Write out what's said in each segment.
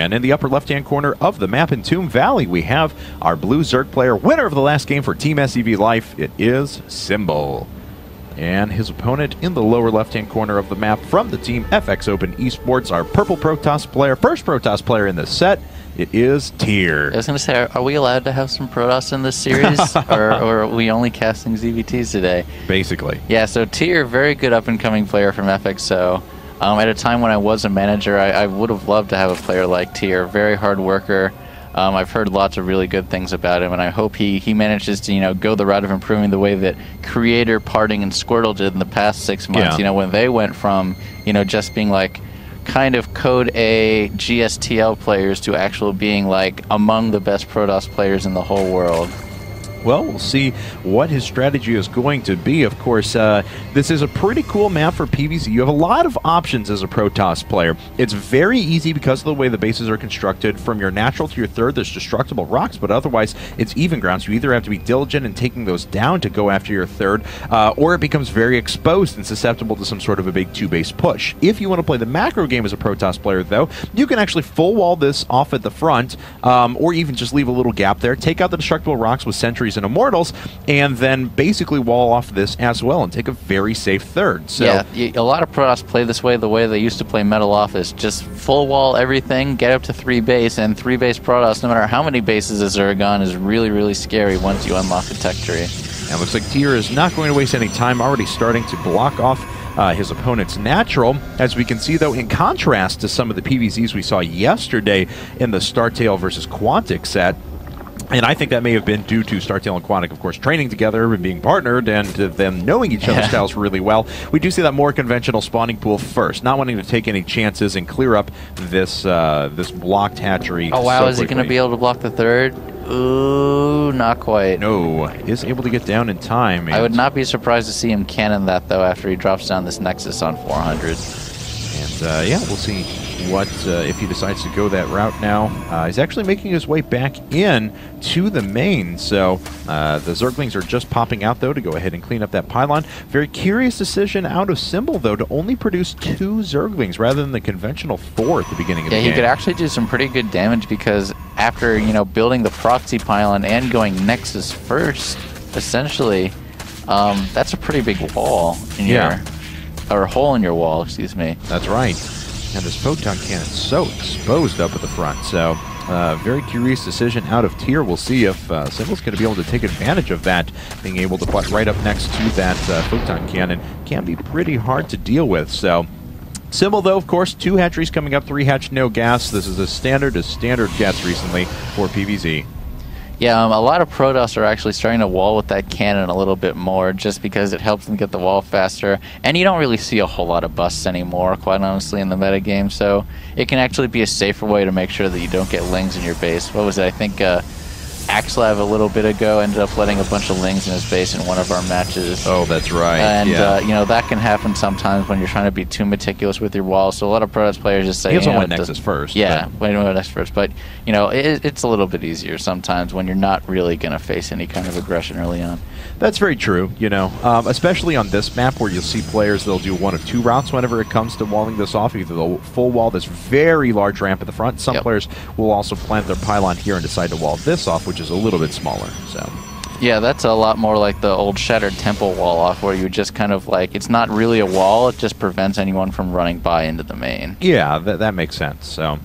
And in the upper left-hand corner of the map in Tomb Valley, we have our blue Zerg player, winner of the last game for Team SCV Life. It is Symbol. And his opponent in the lower left-hand corner of the map from the team FX Open Esports, our purple Protoss player, first Protoss player in this set, it is TAC3. I was going to say, are we allowed to have some Protoss in this series, or are we only casting ZVTs today? Basically. Yeah, so TAC3, very good up-and-coming player from FXO. At a time when I was a manager, I would have loved to have a player like TAC3, very hard worker. I've heard lots of really good things about him, and I hope he manages to go the route of improving the way that Creator, Parting, and Squirtle did in the past 6 months. Yeah. When they went from just being like kind of Code A GSTL players to actually being like among the best Protoss players in the whole world. Well, we'll see what his strategy is going to be. Of course, this is a pretty cool map for PvZ. You have a lot of options as a Protoss player. It's very easy because of the way the bases are constructed. From your natural to your third, there's destructible rocks, but otherwise, it's even ground. So you either have to be diligent in taking those down to go after your third, or it becomes very exposed and susceptible to some sort of a big 2-base push. If you want to play the macro game as a Protoss player, though, you can actually full wall this off at the front, or even just leave a little gap there, take out the destructible rocks with sentries and Immortals, and then basically wall off this as well and take a very safe third. So yeah, a lot of Protoss play this way, the way they used to play Metal Office. Just full wall everything, get up to 3 base, and 3 base Protoss, no matter how many bases a Zergon, is really, really scary once you unlock the tech tree. And it looks like TAC3 is not going to waste any time, already starting to block off his opponent's natural. As we can see, though, in contrast to some of the PvZs we saw yesterday in the StarTale versus Quantic set, and I think that may have been due to StarTale and Quantic, of course, training together and being partnered and them knowing each other's styles really well. We do see that more conventional spawning pool first, not wanting to take any chances and clear up this this blocked hatchery. Oh, wow, so is he going to be able to block the third? Ooh, not quite. No, is able to get down in time. I would not be surprised to see him cannon that, though, after he drops down this Nexus on 400. And, yeah, we'll see what if he decides to go that route now. He's actually making his way back in to the main, so the Zerglings are just popping out, though, to go ahead and clean up that pylon. Very curious decision out of Symbol, though, to only produce 2 Zerglings rather than the conventional 4 at the beginning of the game. Yeah, he could actually do some pretty good damage because after, building the proxy pylon and going Nexus first, essentially, that's a pretty big wall in your... or hole in your wall, excuse me. That's right. And this photon cannon's so exposed up at the front. So, very curious decision out of TAC3. We'll see if Symbol's going to be able to take advantage of that. Being able to put right up next to that photon cannon can be pretty hard to deal with. So, Symbol, though, of course, 2 hatcheries coming up, 3 hatch, no gas. This is as standard gas recently for PvZ. Yeah, a lot of Protoss are actually starting to wall with that cannon a little bit more just because it helps them get the wall faster. And you don't really see a whole lot of busts anymore, quite honestly, in the metagame. So it can actually be a safer way to make sure that you don't get lings in your base. What was it? I think Axlav a little bit ago ended up letting a bunch of lings in his base in one of our matches. Oh, that's right. And, that can happen sometimes when you're trying to be too meticulous with your walls. So a lot of Protoss players just say... He also went Nexus first. Yeah, went Nexus first. But, it's a little bit easier sometimes when you're not really going to face any kind of aggression early on. That's very true, especially on this map where you'll see players, they'll do one of 2 routes whenever it comes to walling this off. Either they'll full wall this very large ramp at the front. Some players will also plant their pylon here and decide to wall this off, which is a little bit smaller. So, yeah, that's a lot more like the old Shattered Temple wall off, where you just kind of like, it's not really a wall, it just prevents anyone from running by into the main. Yeah, that makes sense. So,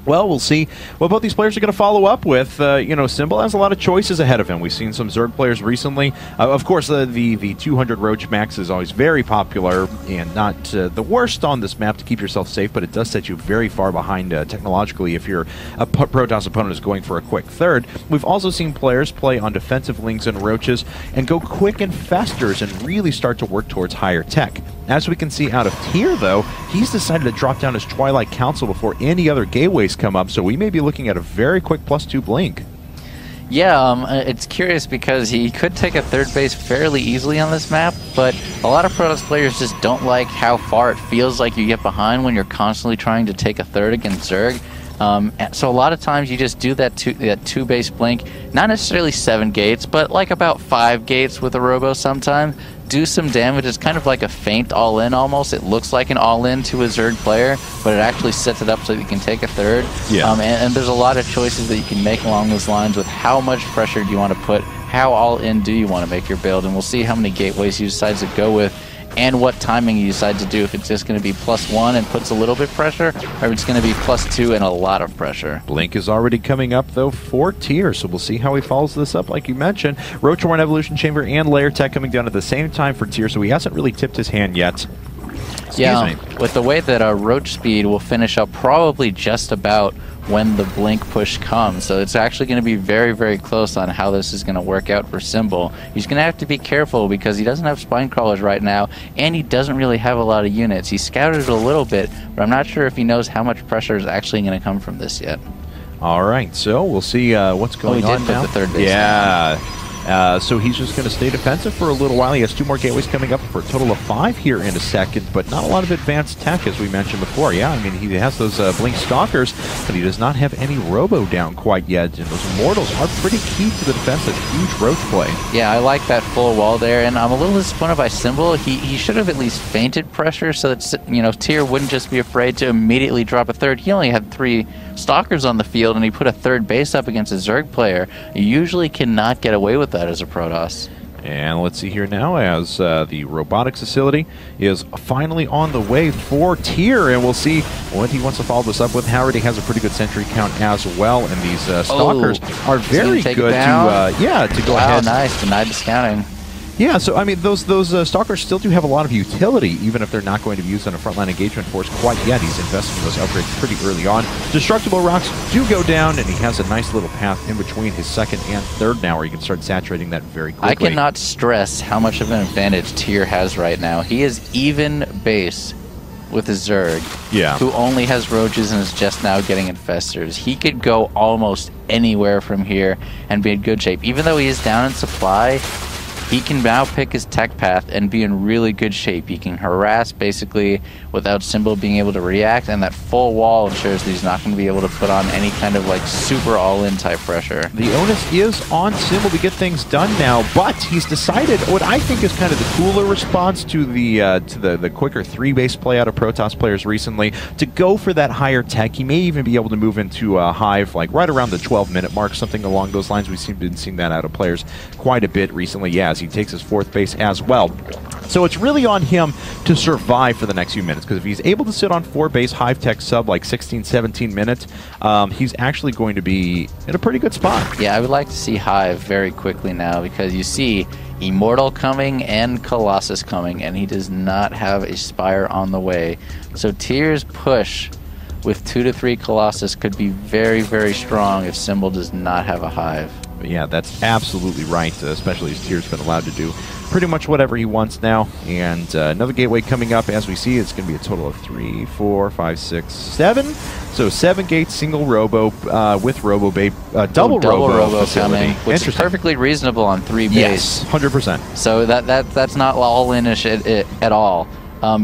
well, we'll see what both these players are going to follow up with. Symbol has a lot of choices ahead of him. We've seen some Zerg players recently. Of course, the 200 Roach Max is always very popular and not the worst on this map to keep yourself safe, but it does set you very far behind technologically if your Protoss opponent is going for a quick third. We've also seen players play on defensive Lings and Roaches and go quick infestors and really start to work towards higher tech. As we can see out of TAC3, though, he's decided to drop down his Twilight Council before any other gateways come up, so we may be looking at a very quick +2 blink. Yeah, it's curious because he could take a third base fairly easily on this map, but a lot of Protoss players just don't like how far it feels like you get behind when you're constantly trying to take a third against Zerg. So a lot of times you just do that 2 base blink, not necessarily 7 gates, but like about 5 gates with a robo sometimes. do some damage. It's kind of like a feint all-in almost. It looks like an all-in to a Zerg player, but it actually sets it up so that you can take a third. Yeah. And there's a lot of choices that you can make along those lines with how much pressure do you want to put, how all-in do you want to make your build, and we'll see how many gateways you decide to go with and what timing you decide to do, if it's just going to be +1 and puts a little bit pressure, or if it's going to be +2 and a lot of pressure. Blink is already coming up, though, for Tear, so we'll see how he follows this up, like you mentioned. Roach-Worn Evolution Chamber and Layer Tech coming down at the same time for Tear, so he hasn't really tipped his hand yet. Excuse me. With the way that Roach Speed will finish up probably just about when the Blink push comes, so it's actually going to be very, very close on how this is going to work out for Symbol. He's going to have to be careful because he doesn't have Spine Crawlers right now, and he doesn't really have a lot of units. He scouted it a little bit, but I'm not sure if he knows how much pressure is actually going to come from this yet. All right, so we'll see what's going on now. He did put the third base Yeah. So he's just going to stay defensive for a little while. He has 2 more gateways coming up for a total of 5 here in a second, but not a lot of advanced tech, as we mentioned before. Yeah, I mean, he has those Blink Stalkers, but he does not have any Robo down quite yet, and those Immortals are pretty key to the defense. A huge Roach play. Yeah, I like that full wall there, and I'm a little disappointed by Symbol. He should have at least feinted pressure so that, you know, Tear wouldn't just be afraid to immediately drop a third. He only had 3 Stalkers on the field, and he put a third base up against a Zerg player. You usually cannot get away with that as a Protoss. And let's see here now as the robotics facility is finally on the way for Tear, and we'll see what he wants to follow this up with. Howard has a pretty good sentry count as well, and these Stalkers are very good to go ahead. Nice, denied the scouting. Yeah, so I mean, those Stalkers still do have a lot of utility, even if they're not going to be used on a frontline engagement force quite yet. He's investing in those upgrades pretty early on. Destructible rocks do go down, and he has a nice little path in between his second and third now, where you can start saturating that very quickly. I cannot stress how much of an advantage Tear has right now. He is even base with a Zerg, who only has Roaches and is just now getting Infestors. He could go almost anywhere from here and be in good shape. Even though he is down in supply, he can now pick his tech path and be in really good shape. He can harass basically without Symbol being able to react, and that full wall ensures that he's not going to be able to put on any kind of like super all-in type pressure. The onus is on Symbol to get things done now, but he's decided what I think is kind of the cooler response to the quicker 3-base play out of Protoss players recently, to go for that higher tech. He may even be able to move into a Hive like right around the 12-minute mark, something along those lines. We've been seeing that out of players quite a bit recently. Yeah, he takes his 4th base as well. So it's really on him to survive for the next few minutes, because if he's able to sit on 4 base Hive Tech sub like 16, 17 minutes, he's actually going to be in a pretty good spot. Yeah, I would like to see Hive very quickly now, because you see Immortal coming and Colossus coming, and he does not have a Spire on the way. So Tear's push with 2 to 3 Colossus could be very, very strong if Symbol does not have a Hive. But yeah, that's absolutely right, especially as Tear's been allowed to do pretty much whatever he wants now. And another gateway coming up, as we see. It's going to be a total of 3, 4, 5, 6, 7. So 7 gates, single Robo with Robo Bay, double Robo coming, which is perfectly reasonable on 3 base. Yes, 100%. So that's not all-in-ish at all.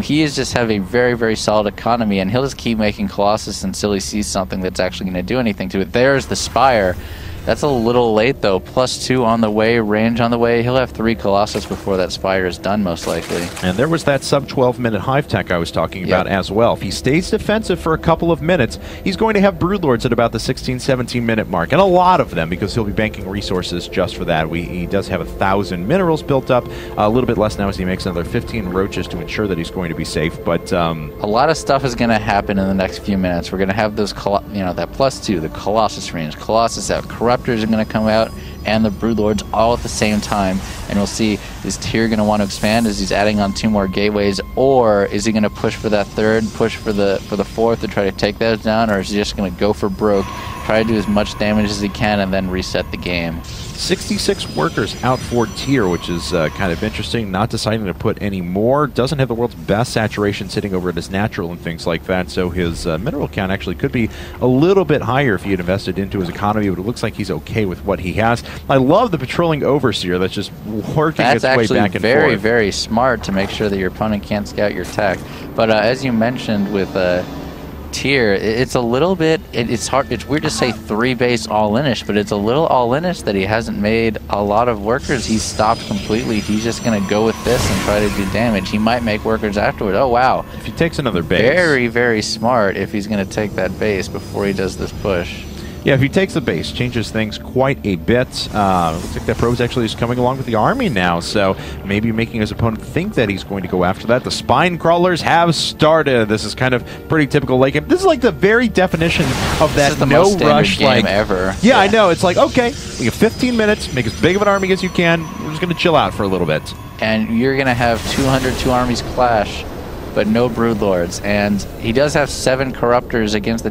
He is just have a very, very solid economy, and he'll just keep making Colossus until he sees something that's actually going to do anything to it. There's the Spire. That's a little late, though. +2 on the way, range on the way. He'll have 3 Colossus before that Spire is done, most likely. And there was that sub-12-minute Hive Tech I was talking about as well. If he stays defensive for a couple of minutes, he's going to have Broodlords at about the 16, 17-minute mark. And a lot of them, because he'll be banking resources just for that. He does have 1,000 minerals built up. A little bit less now as he makes another 15 Roaches to ensure that he's going to be safe. But a lot of stuff is going to happen in the next few minutes. We're going to have those, that +2, the Colossus range. Colossus out. Corruptors are going to come out, and the Broodlords all at the same time, and we'll see, is Tear going to want to expand as he's adding on 2 more gateways, or is he going to push for that 3rd, push for the 4th to try to take those down, or is he just going to go for broke, try to do as much damage as he can, and then reset the game? 66 workers out for Tear, which is kind of interesting. Not deciding to put any more. Doesn't have the world's best saturation sitting over at his natural and things like that, so his mineral count actually could be a little bit higher if he had invested into his economy, but it looks like he's okay with what he has. I love the patrolling Overseer that's just working its way back and forth. That's actually very, very smart to make sure that your opponent can't scout your tech. But as you mentioned with Tear, it's a little bit, it's hard, it's weird to say 3-base all-in-ish, but it's a little all-in-ish that he hasn't made a lot of workers. He's stopped completely. He's just going to go with this and try to do damage. He might make workers afterward. Oh, wow. If he takes another base. Very, very smart if he's going to take that base before he does this push. Yeah, if he takes the base, changes things quite a bit. Looks like that pro's actually just coming along with the army now, so maybe making his opponent think that he's going to go after that. The spine crawlers have started. This is kind of pretty typical late game. This is like the very definition of that no rush game ever. Yeah, I know. It's like, okay, we have 15 minutes, make as big of an army as you can. We're just going to chill out for a little bit. And you're going to have 202 armies clash, but no Broodlords. And he does have 7 Corruptors against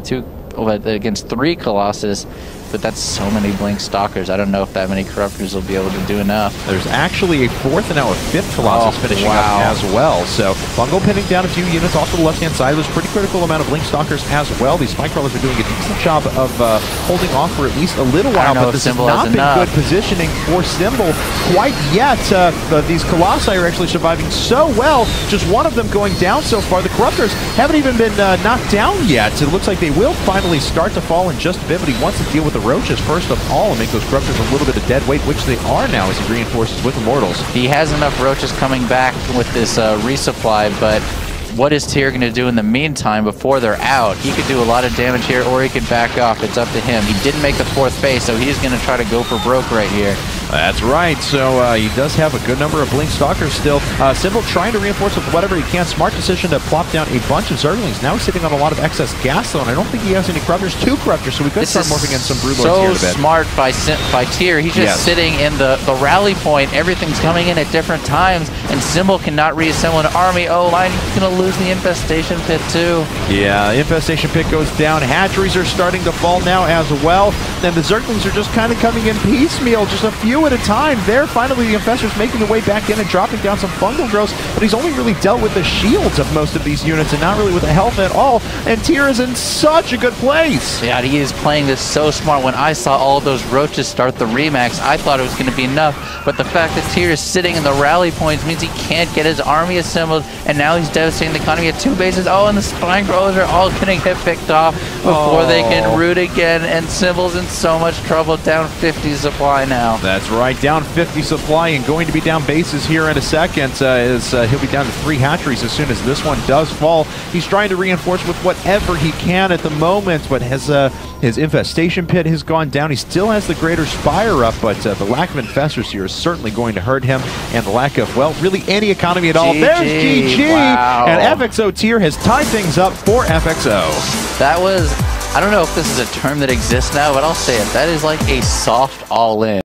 3 Colossus, but that's so many Blink Stalkers. I don't know if that many Corruptors will be able to do enough. There's actually a 4th and now a 5th Colossus finishing up as well. So Bungle pinning down a few units off to the left-hand side. There's a pretty critical amount of Blink Stalkers as well. These Spike Crawlers are doing a decent job of holding off for at least a little while, but this has not been good positioning for Symbol quite yet. These Colossi are actually surviving so well. Just one of them going down so far. The Corruptors haven't even been knocked down yet. It looks like they will finally start to fall in just a bit, but he wants to deal with the Roaches first of all and make those Corruptors a little bit of dead weight, which they are now as he reinforces with Immortals. He has enough Roaches coming back with this resupply, but what is Tear going to do in the meantime before they're out? He could do a lot of damage here, or he could back off. It's up to him. He didn't make the 4th base, so he's going to try to go for broke right here. That's right. So he does have a good number of Blink Stalkers still. Symbol trying to reinforce with whatever he can. Smart decision to plop down a bunch of Zerglings. Now he's sitting on a lot of excess gas, though, and I don't think he has any Corruptors. 2 Corruptors, so we could start morphing in some Broodlords here a bit. So smart by Tear. He's just sitting in the rally point. Everything's coming in at different times, and Symbol cannot reassemble an army. Oh, he's going to lose the Infestation Pit, too. Yeah, Infestation Pit goes down. Hatcheries are starting to fall now as well. And the Zerglings are just kind of coming in piecemeal, just a few at a time. There, finally, the Infestors making their way back in and dropping down some fungal growths, but he's only really dealt with the shields of most of these units and not really with the health at all. And Tear is in such a good place. Yeah, he is playing this so smart. When I saw all those Roaches start the Remax, I thought it was going to be enough, but the fact that Tear is sitting in the rally points means he can't get his army assembled, and now he's devastating the economy at 2 bases. Oh, and the Spine Crawlers are all going to get picked off before they can root again, and Symbol's in so much trouble, down 50 supply now. That's right, down 50 supply and going to be down bases here in a second. He'll be down to 3 hatcheries as soon as this one does fall. He's trying to reinforce with whatever he can at the moment, but his Infestation Pit has gone down. He still has the Greater Spire up, but the lack of Infestors here is certainly going to hurt him, and the lack of, well, really any economy at all. There's GG! Wow. And FXO.Tear has tied things up for FXO. That was, I don't know if this is a term that exists now, but I'll say it. That is like a soft all-in.